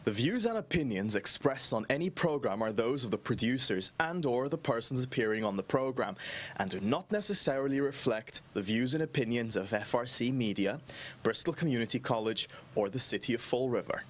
The views and opinions expressed on any program are those of the producers and/or the persons appearing on the program and do not necessarily reflect the views and opinions of FRC Media, Bristol Community College, or the City of Fall River.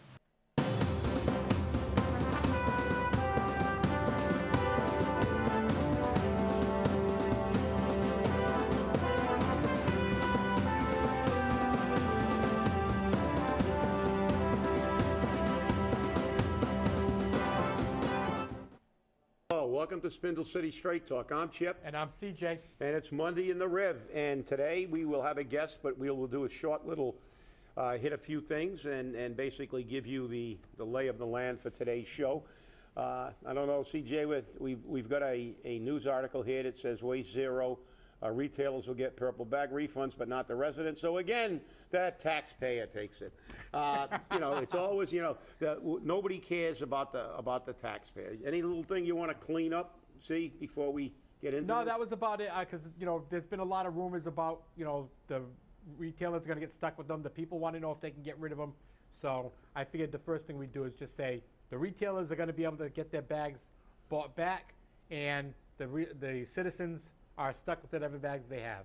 Welcome to Spindle City Straight Talk. I'm Chip. And I'm CJ. And it's Monday in the Rev. And today we will have a guest, but we'll do a short little hit a few things and basically give you the lay of the land for today's show. I don't know, CJ, we've got a news article here that says Waste Zero. Retailers will get purple bag refunds, but not the residents. So again, that taxpayer takes it. It's always, nobody cares about the taxpayer. Any little thing you want to clean up, see, before we get into No, this? that was about it, because, there's been a lot of rumors about, the retailers are going to get stuck with them. The people want to know if they can get rid of them. So I figured the first thing we do is just say the retailers are going to be able to get their bags bought back, and the citizens are stuck with whatever bags they have.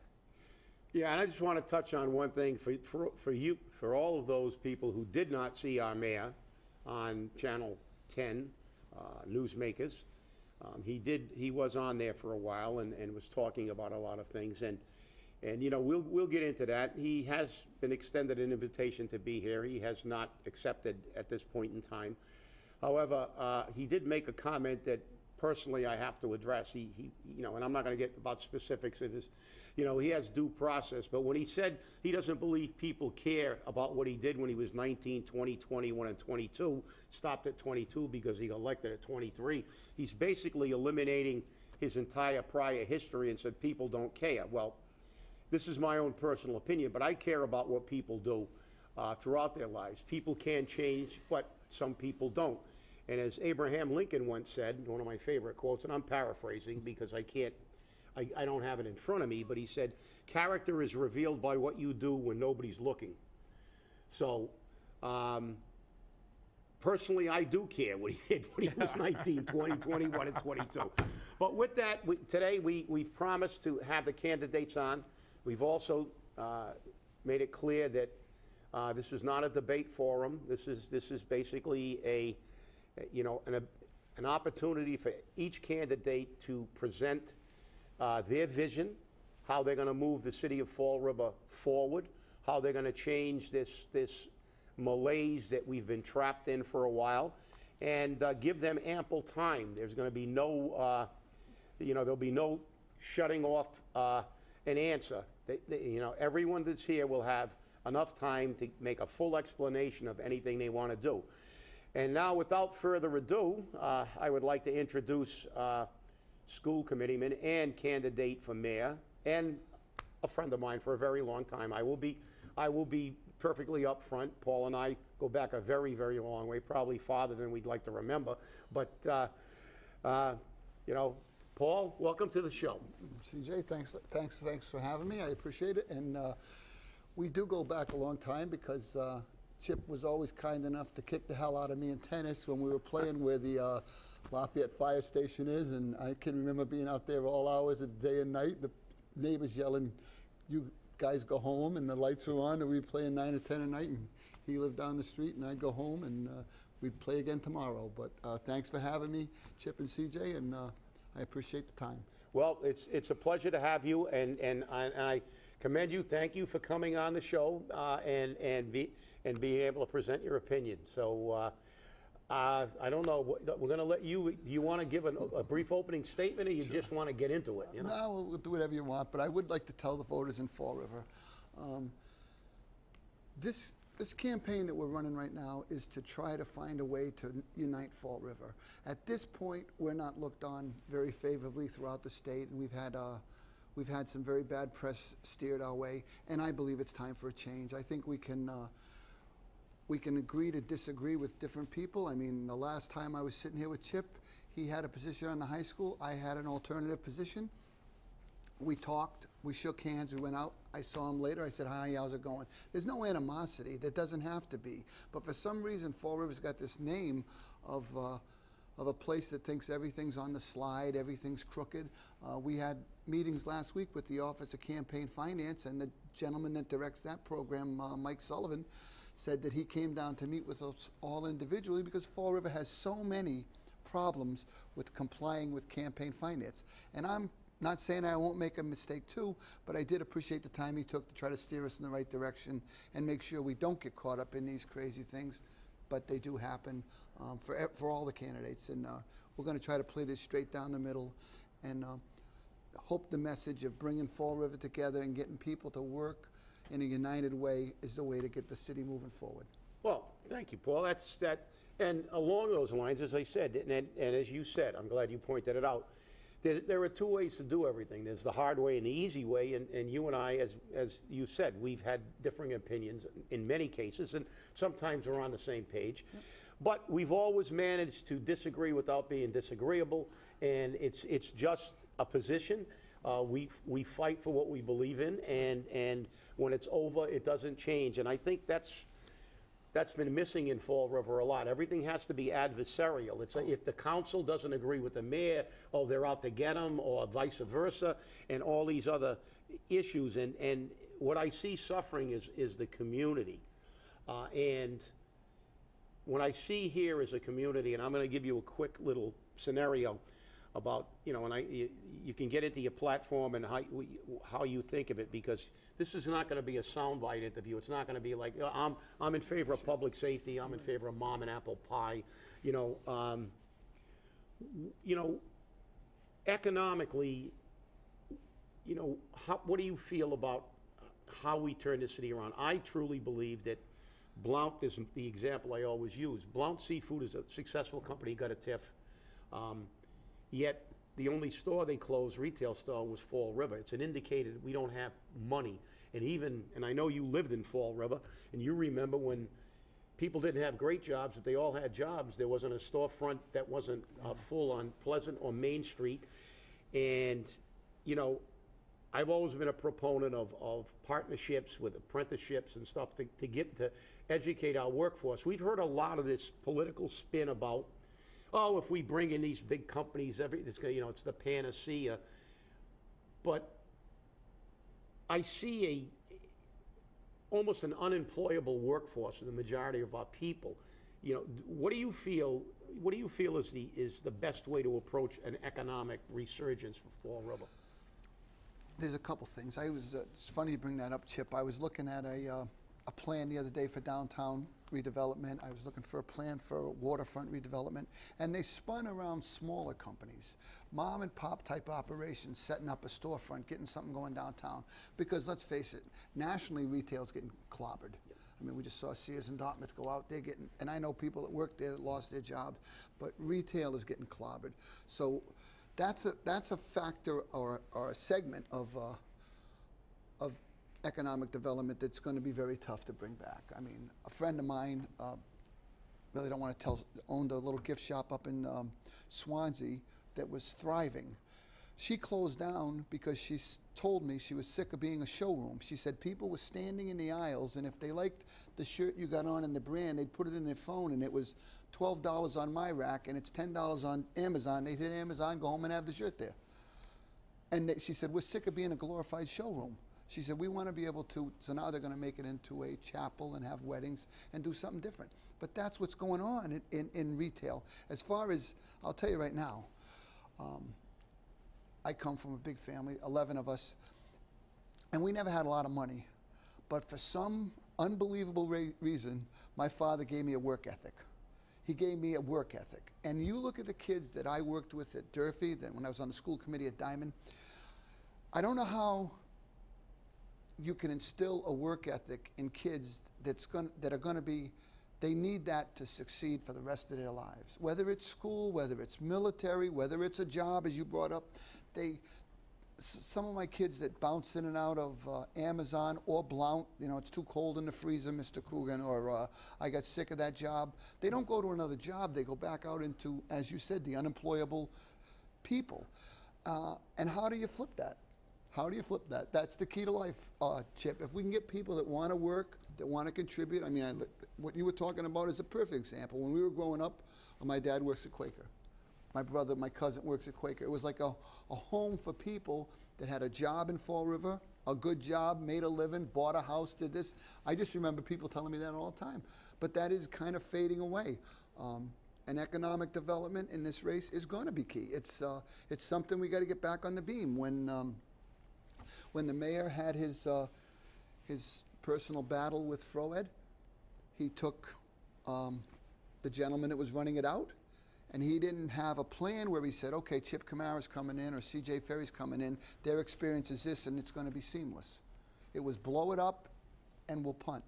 Yeah, and I just want to touch on one thing for all of those people who did not see our mayor on Channel 10, Newsmakers. He was on there for a while and was talking about a lot of things, and we'll get into that. He has been extended an invitation to be here. He has not accepted at this point in time. However, he did make a comment that personally I have to address. And I'm not going to get about specifics of this. He has due process, but when he said he doesn't believe people care about what he did when he was 19, 20, 21, and 22, stopped at 22 because he got elected at 23, he's basically eliminating his entire prior history and said people don't care. Well, this is my own personal opinion, but I care about what people do throughout their lives. People can change, but some people don't. And as Abraham Lincoln once said, one of my favorite quotes, and I'm paraphrasing because I don't have it in front of me, but he said, character is revealed by what you do when nobody's looking. So, personally, I do care what he did when he was 19, 20, 21, and 22. But with that, today we've promised to have the candidates on. We've also made it clear that this is not a debate forum. This is basically an opportunity for each candidate to present their vision, how they're going to move the city of Fall River forward, how they're going to change this malaise that we've been trapped in for a while, and give them ample time. There's going to be no, there'll be no shutting off an answer. Everyone that's here will have enough time to make a full explanation of anything they want to do. And now, without further ado, I would like to introduce school committeeman and candidate for mayor, and a friend of mine for a very long time. I will be perfectly upfront. Paul and I go back a very, very long way, probably farther than we'd like to remember. But Paul, welcome to the show. CJ, thanks for having me. I appreciate it. And we do go back a long time because Chip was always kind enough to kick the hell out of me in tennis when we were playing where the Lafayette Fire Station is, and I can remember being out there all hours of the day and night, the neighbors yelling, "You guys go home," and the lights were on, and we'd play 9 or 10 at night, and he lived down the street, and I'd go home, and we'd play again tomorrow. But thanks for having me, Chip and CJ, and I appreciate the time. Well, it's a pleasure to have you, and I commend you. Thank you for coming on the show and being able to present your opinion. So I don't know. We're going to let you. Do you want to give a brief opening statement, or you just want to get into it? No, we'll do whatever you want. But I would like to tell the voters in Fall River, this campaign that we're running right now is to try to find a way to unite Fall River. At this point, we're not looked on very favorably throughout the state, and we've had some very bad press steered our way. And I believe it's time for a change. I think we can agree to disagree with different people. I mean, the last time I was sitting here with Chip, he had a position on the high school. I had an alternative position. We talked, we shook hands, we went out. I saw him later. I said, hi, how's it going? There's no animosity. There doesn't have to be. But for some reason, Fall River's got this name of a place that thinks everything's on the slide, everything's crooked. We had meetings last week with the Office of Campaign Finance, and the gentleman that directs that program, Mike Sullivan, said that he came down to meet with us all individually because Fall River has so many problems with complying with campaign finance. And I'm not saying I won't make a mistake too, but I did appreciate the time he took to try to steer us in the right direction and make sure we don't get caught up in these crazy things. But they do happen for all the candidates, and we're going to try to play this straight down the middle, and hope the message of bringing Fall River together and getting people to work in a united way is the way to get the city moving forward. Well, thank you, Paul. That's that. And along those lines, as I said, and as you said, I'm glad you pointed it out, there are two ways to do everything. There's the hard way and the easy way, and you and I, as you said, we've had differing opinions in many cases, and sometimes we're on the same page. Yep. But we've always managed to disagree without being disagreeable, and it's just a position. We fight for what we believe in, and when it's over, it doesn't change. And I think that's been missing in Fall River a lot. Everything has to be adversarial. It's like if the council doesn't agree with the mayor, oh, they're out to get him, or vice versa, and all these other issues. And what I see suffering is the community. And what I see here is a community, and I'm going to give you a quick little scenario about, and you can get into your platform and how you think of it, because this is not going to be a soundbite interview. It's not going to be like, I'm in favor of public safety. I'm in favor of mom and apple pie. Economically, what do you feel about how we turn the city around? I truly believe that Blount is the example I always use. Blount Seafood is a successful company, got a TIF. Yet the only store they closed, retail store, was Fall River. It's an indicator that we don't have money. And I know you lived in Fall River, and you remember when people didn't have great jobs, but they all had jobs. There wasn't a storefront that wasn't full on Pleasant or Main Street. And, I've always been a proponent of partnerships with apprenticeships and stuff to educate our workforce. We've heard a lot of this political spin about, oh, if we bring in these big companies, it's the panacea. But I see almost an unemployable workforce in the majority of our people. What do you feel is the best way to approach an economic resurgence for Fall River? There's a couple things. It's funny you bring that up, Chip. I was looking at a plan the other day for downtown redevelopment. I was looking for a plan for waterfront redevelopment, and they spun around smaller companies, mom and pop type operations, setting up a storefront, getting something going downtown. Because let's face it, nationally retail's getting clobbered. I mean, we just saw Sears and Dartmouth go out. They're getting, and I know people that work there that lost their job, but retail is getting clobbered. So that's a factor or a segment of economic development that's going to be very tough to bring back. I mean, a friend of mine, really don't want to tell, owned a little gift shop up in Swansea that was thriving. She closed down because she told me she was sick of being a showroom. She said people were standing in the aisles, and if they liked the shirt you got on and the brand, they'd put it in their phone, and it was $12 on my rack, and it's $10 on Amazon. They'd hit Amazon, go home and have the shirt there. And she said, we're sick of being a glorified showroom. She said, we want to be able to, so now they're going to make it into a chapel and have weddings and do something different. But that's what's going on in retail. As far as, I'll tell you right now, I come from a big family, 11 of us, and we never had a lot of money. But for some unbelievable reason, my father gave me a work ethic. He gave me a work ethic. And you look at the kids that I worked with at Durfee, then when I was on the school committee at Diamond, I don't know how you can instill a work ethic in kids that are going to be, they need that to succeed for the rest of their lives. Whether it's school, whether it's military, whether it's a job, as you brought up, some of my kids that bounced in and out of Amazon or Blount, it's too cold in the freezer, Mr. Coogan, or I got sick of that job. They don't go to another job. They go back out into, as you said, the unemployable people. And how do you flip that? How do you flip that? That's the key to life, Chip. If we can get people that want to work, that want to contribute. I mean, what you were talking about is a perfect example. When we were growing up, my dad works at Quaker. My brother, my cousin works at Quaker. It was like a home for people that had a job in Fall River, a good job, made a living, bought a house, did this. I just remember people telling me that all the time. But that is kind of fading away. And economic development in this race is going to be key. It's something we got to get back on the beam. When the mayor had his personal battle with Froed, he took the gentleman that was running it out, and he didn't have a plan where he said, okay, Chip Kamara's coming in or CJ Ferry's coming in, their experience is this and it's going to be seamless. It was blow it up and we'll punt.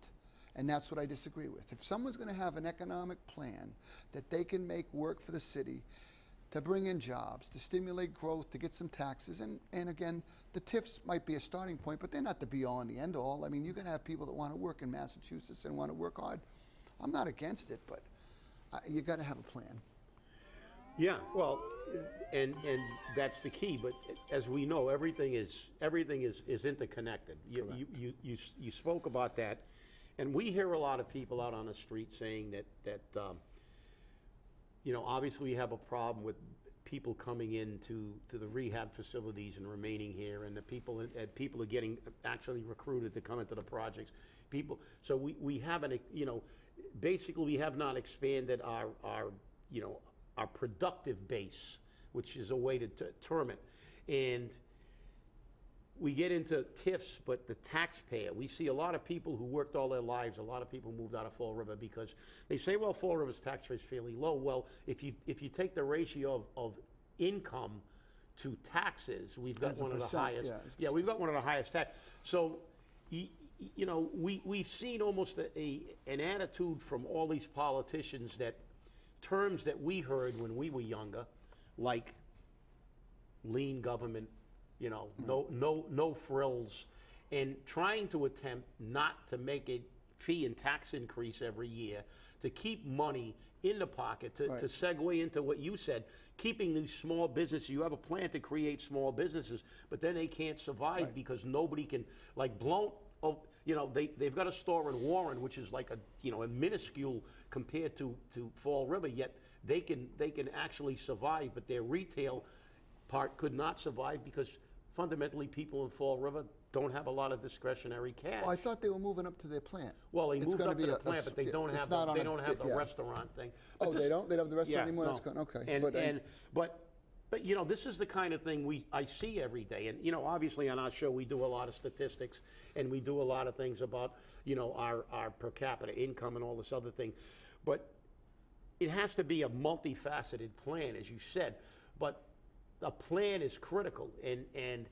And that's what I disagree with. If someone's going to have an economic plan that they can make work for the city, to bring in jobs, to stimulate growth, to get some taxes, and again, the TIFs might be a starting point, but they're not the be-all and the end-all. I mean, you're going to have people that want to work in Massachusetts and want to work hard. I'm not against it, but you got to have a plan. Yeah, well, and that's the key. But as we know, everything is interconnected. You spoke about that, and we hear a lot of people out on the street saying that you know, obviously we have a problem with people coming into the rehab facilities and remaining here, and the people are getting actually recruited to come into the projects. So we haven't, you know, basically we have not expanded our you know, our productive base, which is a way to term it. And we get into TIFs, but the taxpayer, we see a lot of people who worked all their lives, a lot of people moved out of Fall River because they say, well, Fall River's tax rate is fairly low. Well, if you take the ratio of income to taxes, we've got one of the highest. Yeah, we've got one of the highest tax. So, you know, we've seen almost an attitude from all these politicians that terms that we heard when we were younger, like lean government, you know, no frills, and trying to attempt not to make a fee and tax increase every year, to keep money in the pocket, to segue into what you said, keeping these small businesses. You have a plan to create small businesses, but then they can't survive because nobody can, like Blount, you know, they've got a store in Warren, which is like a minuscule compared to Fall River, yet they can actually survive, but their retail part could not survive because fundamentally people in Fall River don't have a lot of discretionary cash. Well, I thought they were moving up to their plant. Well, they moved up to the plant, but they don't have the restaurant thing. But they don't have the restaurant anymore. No. That's good. Okay. But you know, this is the kind of thing I see every day. And you know, obviously on our show we do a lot of statistics and we do a lot of things about, you know, our per capita income and all this other thing. But it has to be a multifaceted plan, as you said. But a plan is critical, and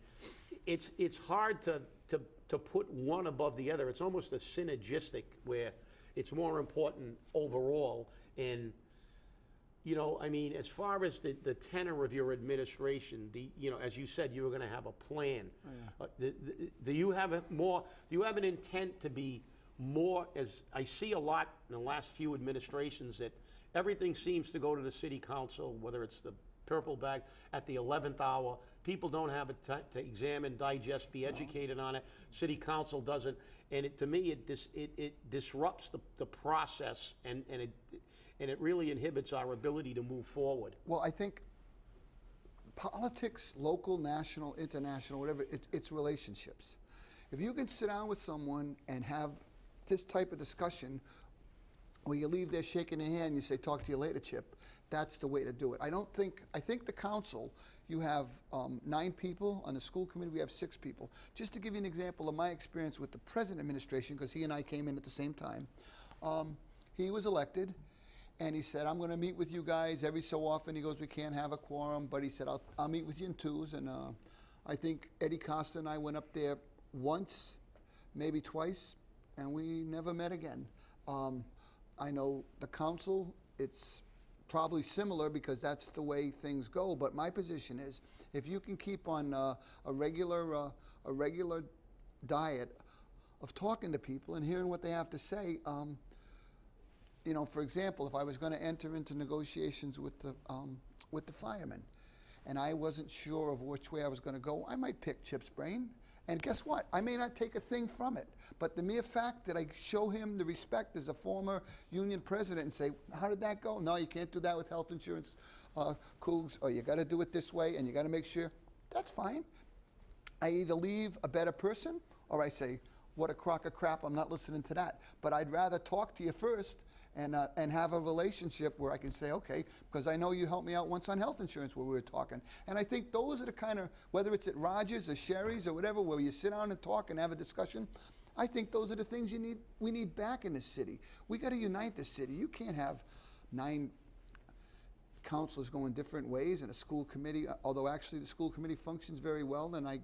it's hard to put one above the other. It's almost a synergistic where it's more important overall. And you know, I mean, as far as the tenor of your administration, you know, as you said, you were going to have a plan. Oh, yeah. Do you have an intent to be more, as I see a lot in the last few administrations, that everything seems to go to the city council, whether it's the purple bag at the 11th hour. People don't have it to examine, digest, be educated on it. City council doesn't, and to me, it disrupts the process, and it really inhibits our ability to move forward. Well, I think politics, local, national, international, whatever, it's relationships. If you can sit down with someone and have this type of discussion where you leave there shaking their hand and you say, talk to you later, Chip, that's the way to do it. I think the council, you have 9 people. On the school committee, we have 6 people. Just to give you an example of my experience with the present administration, because he and I came in at the same time, he was elected, and he said, I'm going to meet with you guys every so often. He goes, we can't have a quorum, but he said, I'll meet with you in twos. And I think Eddie Costa and I went up there once, maybe twice, and we never met again. I know the council, it's probably similar because that's the way things go, but my position is, if you can keep on a regular diet of talking to people and hearing what they have to say, you know, for example, if I was going to enter into negotiations with the firemen, and I wasn't sure of which way I was going to go, I might pick Chip's brain. And guess what? I may not take a thing from it, but the mere fact that I show him the respect as a former union president and say, how did that go? No, you can't do that with health insurance, Cougs, or you got to do it this way, and you got to make sure. That's fine. I either leave a better person, or I say, what a crock of crap, I'm not listening to that. But I'd rather talk to you first and have a relationship where I can say, okay, because I know you helped me out once on health insurance where we were talking. And I think those are the kind of, whether it's at Rogers or Sherry's or whatever, where you sit down and talk and have a discussion, I think those are the things we need back in the city. We got to unite the city. You can't have 9 councilors going different ways and a school committee, although actually the school committee functions very well, and I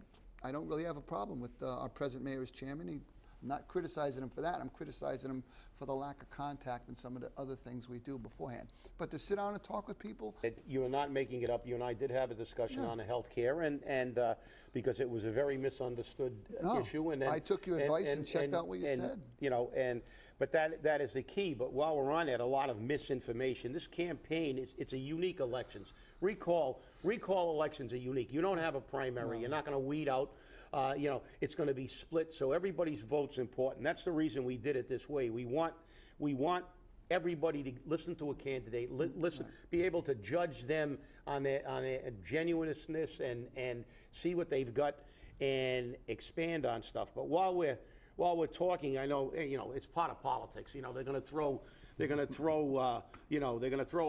don't really have a problem with our present mayor as chairman. I'm not criticizing him for that. I'm criticizing him for the lack of contact and some of the other things we do beforehand. But to sit down and talk with people. You are not making it up. You and I did have a discussion on the health care, and because it was a very misunderstood issue. And then, I took your advice and checked out what you said. You know, but that is the key. But while we're on it, a lot of misinformation. This campaign, it's a unique elections. Recall elections are unique. You don't have a primary. No. You're not going to weed out. You know, it's going to be split, so everybody's vote's important. That's the reason we did it this way. We want everybody to listen to a candidate, listen, be able to judge them on their genuineness and see what they've got and expand on stuff. But while we're talking, I know, you know, it's part of politics. You know, they're going to throw a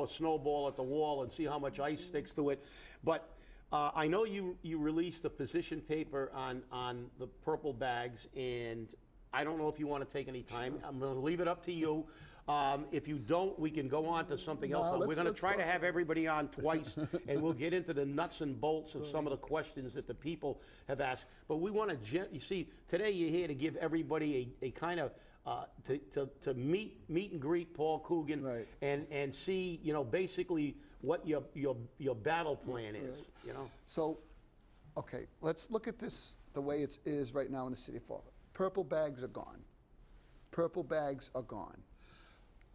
snowball at the wall and see how much ice sticks to it. But I know you released a position paper on the purple bags, and I don't know if you want to take any time. I'm going to leave it up to you. If you don't, we can go on to something else. We're going to try to have everybody on twice, and we'll get into the nuts and bolts of some of the questions that the people have asked. But we want to, you see, today you're here to give everybody a kind of, to meet and greet Paul Coogan, right, and see, you know, basically what your battle plan is, right, you know. So, okay, let's look at this the way it is right now in the city of Fall River. Purple bags are gone. Purple bags are gone.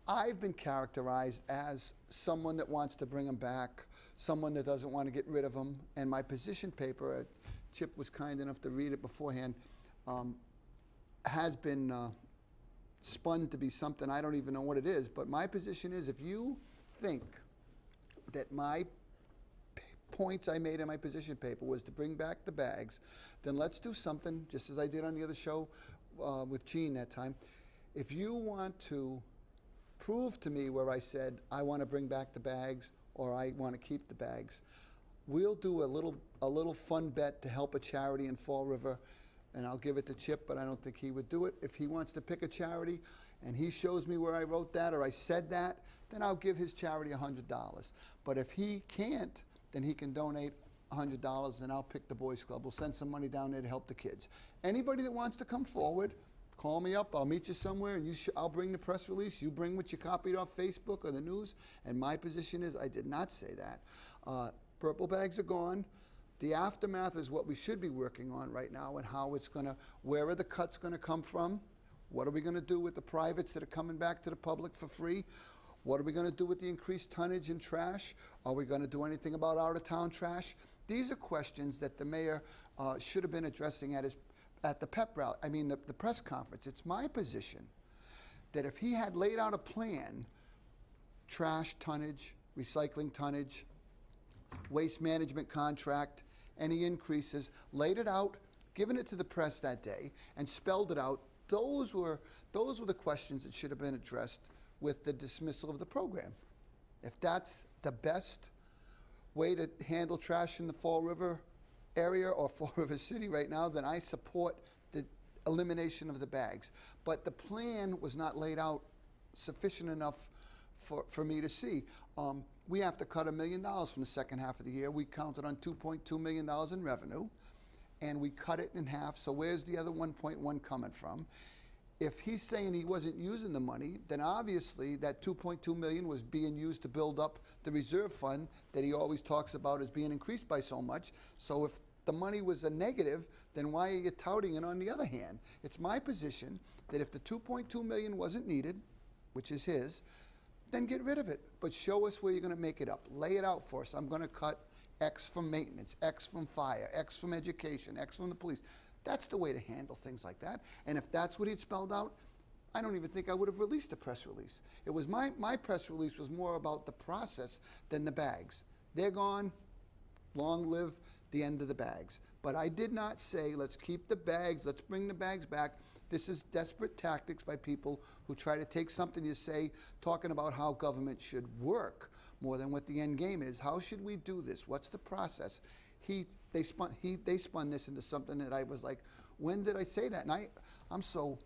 I've been characterized as someone that wants to bring them back, someone that doesn't want to get rid of them, and my position paper, Chip was kind enough to read it beforehand, has been spun to be something I don't even know what it is, but my position is, if you think that my points I made in my position paper was to bring back the bags, then let's do something, just as I did on the other show with Gene that time. If you want to prove to me where I said I want to bring back the bags or I want to keep the bags, we'll do a little fun bet to help a charity in Fall River, and I'll give it to Chip, but I don't think he would do it. If he wants to pick a charity and he shows me where I wrote that or I said that, then I'll give his charity $100. But if he can't, then he can donate $100 and I'll pick the Boys Club. We'll send some money down there to help the kids. Anybody that wants to come forward, call me up. I'll meet you somewhere, and I'll bring the press release. You bring what you copied off Facebook or the news. And my position is I did not say that. Purple bags are gone. The aftermath is what we should be working on right now, and how it's going to, where are the cuts going to come from? What are we going to do with the privates that are coming back to the public for free? What are we going to do with the increased tonnage in trash? Are we going to do anything about out-of-town trash? These are questions that the mayor should have been addressing at the pep rally, I mean the press conference. It's my position that if he had laid out a plan, trash tonnage, recycling tonnage, waste management contract, any increases, laid it out, given it to the press that day, and spelled it out, those were the questions that should have been addressed with the dismissal of the program. If that's the best way to handle trash in the Fall River area or Fall River City right now, then I support the elimination of the bags. But the plan was not laid out sufficient enough for me to see. We have to cut $1 million from the second half of the year. We counted on $2.2 million in revenue, and we cut it in half. So where's the other 1.1 coming from? If he's saying he wasn't using the money, then obviously that $2.2 million was being used to build up the reserve fund that he always talks about as being increased by so much. So if the money was a negative, then why are you touting it on the other hand? It's my position that if the $2.2 million wasn't needed, which is his, then get rid of it. But show us where you're going to make it up. Lay it out for us. I'm going to cut X from maintenance, X from fire, X from education, X from the police. That's the way to handle things like that. And if that's what he'd spelled out, I don't even think I would have released a press release. It was my press release was more about the process than the bags. They're gone, long live the end of the bags. But I did not say, let's keep the bags, let's bring the bags back. This is desperate tactics by people who try to take something you say, talking about how government should work more than what the end game is. How should we do this? What's the process? They spun this into something that I was like, when did I say that? And I'm so,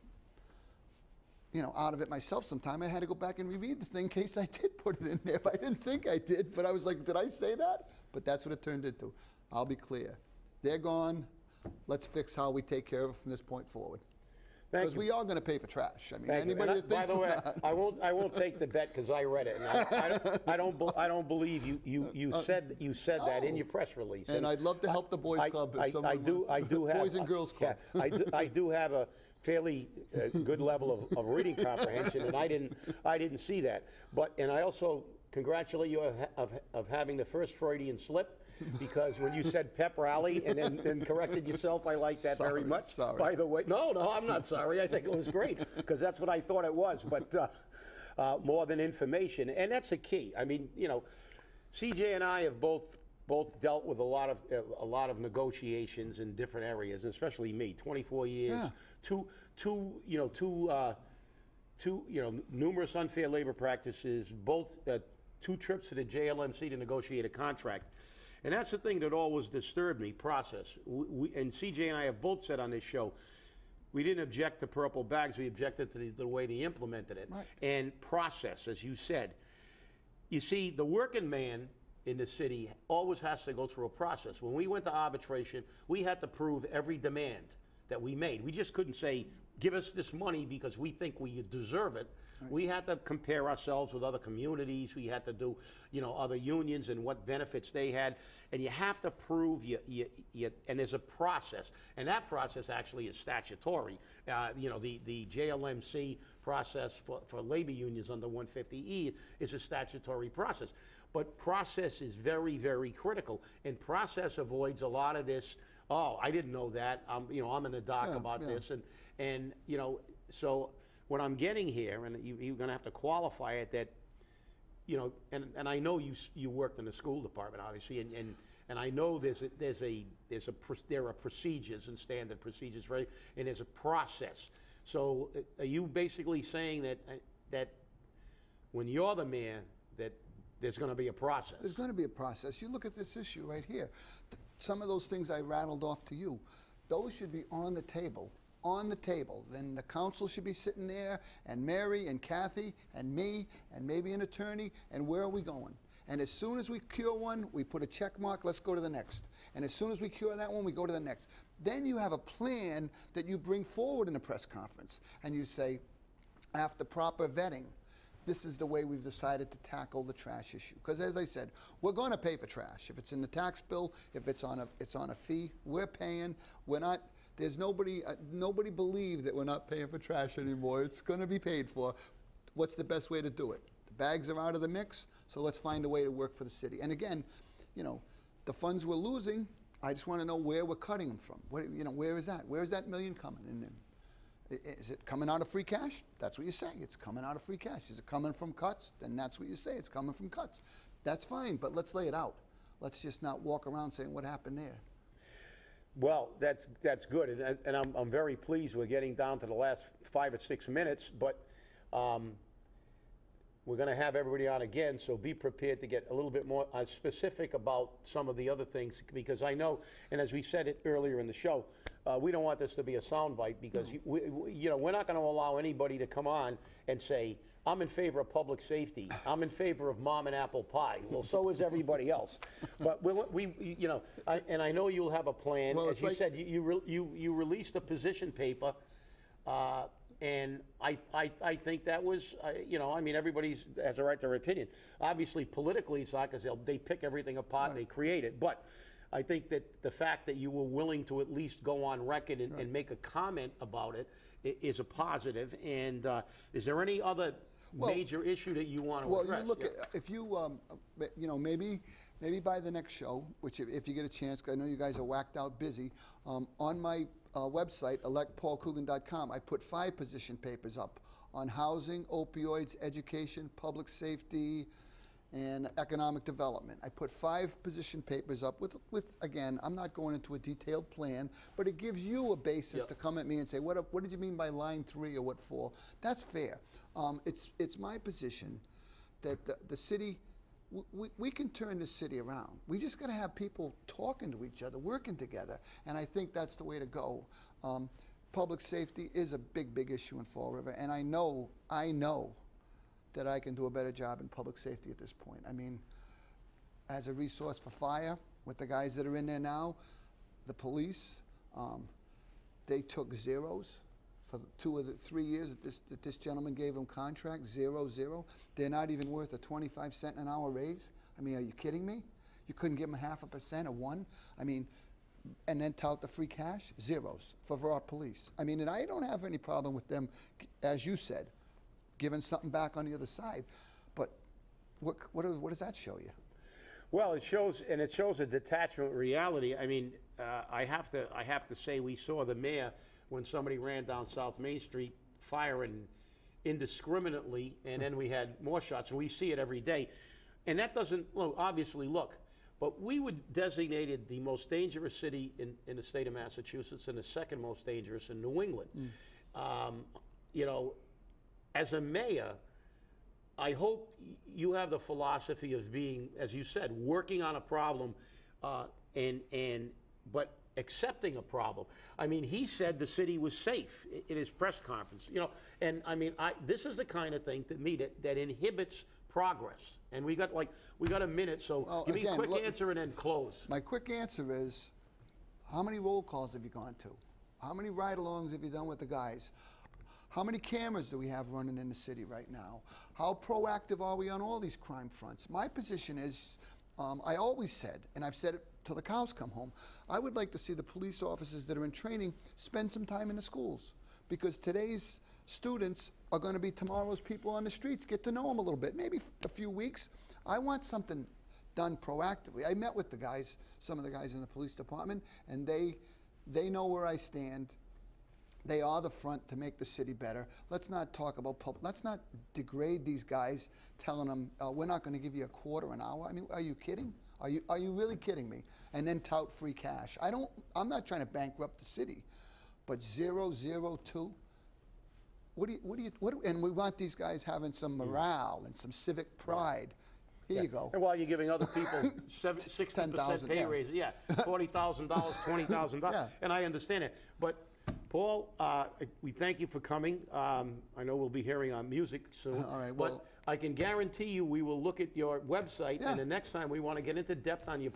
out of it myself sometime. I had to go back and reread the thing in case I did put it in there. If I didn't think I did, but I was like, did I say that? But that's what it turned into. I'll be clear. They're gone. Let's fix how we take care of it from this point forward. Because we are going to pay for trash. I mean, anybody that thinks by the way, I won't take the bet because I read it. And I don't believe you said that in your press release. And I'd love to help the boys club. I do have boys and girls club. Yeah, I do have a fairly good level of reading comprehension, and I didn't see that. And I also congratulate you of having the first Freudian slip. Because when you said pep rally and then corrected yourself, I like that very much. Sorry. By the way, no, I'm not sorry. I think it was great because that's what I thought it was. But more than information, and that's a key. I mean, CJ and I have both dealt with a lot of negotiations in different areas, especially me. 24 years, numerous unfair labor practices, both 2 trips to the JLMC to negotiate a contract. And that's the thing that always disturbed me, process. And CJ and I have both said on this show, we didn't object to purple bags, we objected to the way they implemented it. Right. And process, as you said. You see, the working man in the city always has to go through a process. When we went to arbitration, we had to prove every demand that we made. We just couldn't say, give us this money because we think we deserve it. Right. We had to compare ourselves with other communities. We had to do, other unions and what benefits they had. And you have to prove and there's a process. And that process actually is statutory. The JLMC process for labor unions under 150E is a statutory process. But process is very, very critical. And process avoids a lot of this, oh, I didn't know that. I'm in the dark about this. And so what I'm getting here, and you're going to have to qualify it, that, and I know you worked in the school department, obviously, and I know there are procedures and standard procedures, right? And there's a process. So are you basically saying that when you're the mayor, that there's going to be a process? There's going to be a process. You look at this issue right here. Some of those things I rattled off to you, those should be on the table. On the table. Then the council should be sitting there, and Mary and Kathy and me and maybe an attorney, and where are we going? And as soon as we cure one, we put a check mark, let's go to the next. And as soon as we cure that one, we go to the next. Then you have a plan that you bring forward in a press conference, and you say, after proper vetting, this is the way we've decided to tackle the trash issue. Because as I said, we're going to pay for trash. If it's in the tax bill, if it's on a fee, we're paying. We're not. There's nobody believe that we're not paying for trash anymore. It's going to be paid for. What's the best way to do it? The bags are out of the mix, so let's find a way to work for the city. And again, the funds we're losing, I just want to know where we're cutting them from. Where is that? Where is that million coming in? Is it coming out of free cash? That's what you say. It's coming out of free cash. Is it coming from cuts? Then that's what you say. It's coming from cuts. That's fine, but let's lay it out. Let's just not walk around saying what happened there. Well, that's good, and I'm very pleased we're getting down to the last 5 or 6 minutes, but we're going to have everybody on again, so be prepared to get a little bit more specific about some of the other things, because I know, and as we said it earlier in the show, we don't want this to be a soundbite, because we're not going to allow anybody to come on and say, I'm in favor of public safety. I'm in favor of mom and apple pie. Well, so is everybody else. But and I know you'll have a plan. Well, as you said, you released a position paper, and I think that was, everybody has a right to their opinion. Obviously, politically, it's not because they pick everything apart and they create it. But I think that the fact that you were willing to at least go on record and make a comment about it is a positive. And is there any other major issue that you want to address? Well, you look at, if you, maybe maybe by the next show, which if you get a chance, 'cause I know you guys are whacked out busy, on my website, electpaulcoogan.com, I put 5 position papers up on housing, opioids, education, public safety, and economic development. I put 5 position papers up with again, I'm not going into a detailed plan, but it gives you a basis to come at me and say, what did you mean by line 3 or what 4? That's fair. It's my position that the city, we can turn the city around. We just got to have people talking to each other, working together, and I think that's the way to go. Public safety is a big issue in Fall River, and I know that I can do a better job in public safety at this point. I mean, as a resource for fire, with the guys that are in there now, the police, they took zeros for 2 of the 3 years that this gentleman gave them contract, 0. They're not even worth a 25-cent an hour raise. I mean, are you kidding me? You couldn't give them 0.5% or 1? I mean, and then tout the free cash? Zeros for our police. I mean, and I don't have any problem with them, as you said, giving something back on the other side. But what does that show you? Well, it shows a detachment reality. I mean, I have to say we saw the mayor when somebody ran down South Main Street firing indiscriminately, and then we had more shots, and we see it every day. And that doesn't, well, obviously look, but we were designated the most dangerous city in the state of Massachusetts and the second most dangerous in New England. You know, as a mayor, I hope you have the philosophy of being, as you said, working on a problem, but accepting a problem. I mean, he said the city was safe in his press conference. You know, and I mean, this is the kind of thing to me that inhibits progress. And we got a minute, so well, give me again, a quick answer and then close. My quick answer is, how many roll calls have you gone to? How many ride-alongs have you done with the guys? How many cameras do we have running in the city right now? How proactive are we on all these crime fronts? My position is, I always said, and I've said it till the cows come home, I would like to see the police officers that are in training spend some time in the schools, because today's students are going to be tomorrow's people on the streets. Get to know them a little bit, maybe a few weeks. I want something done proactively. I met with the guys, some of the guys in the police department, and they know where I stand. They are the front to make the city better. Let's not talk about let's not degrade these guys, telling them we're not going to give you a quarter an hour. I mean, are you kidding? Are you really kidding me? And then tout free cash. I'm not trying to bankrupt the city, but 002. And we want these guys having some morale and some civic pride. Here you go. And while you're giving other people 60% pay raises, $40,000, $20,000, and I understand it. But Paul, we thank you for coming. I know we'll be hearing our music soon. All right, well, but I can guarantee you we will look at your website, and the next time we want to get into depth on your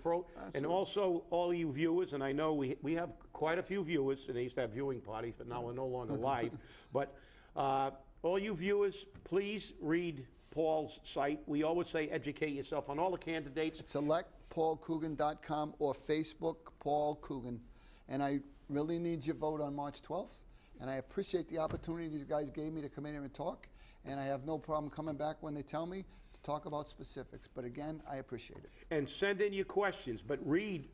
and also all you viewers, and I know we have quite a few viewers, and they used to have viewing parties, but now we're no longer live. But all you viewers, please read Paul's site. We always say educate yourself on all the candidates. It's electpaulcoogan.com or Facebook Paul Coogan. And I really need your vote on March 12th. And I appreciate the opportunity these guys gave me to come in here and talk. And I have no problem coming back when they tell me to talk about specifics. But again, I appreciate it. And send in your questions, but read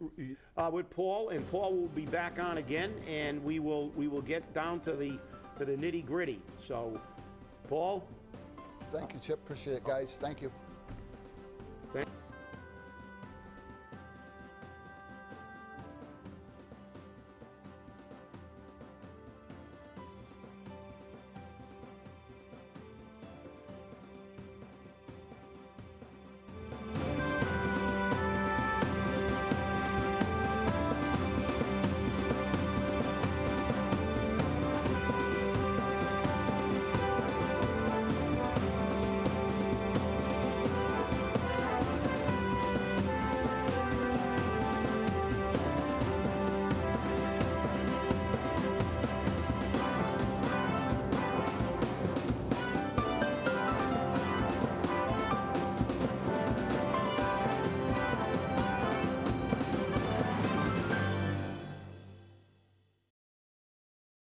with Paul, and Paul will be back on again, and we will get down to the nitty gritty. So, Paul. Thank you, Chip. Appreciate it, guys. Thank you. Thank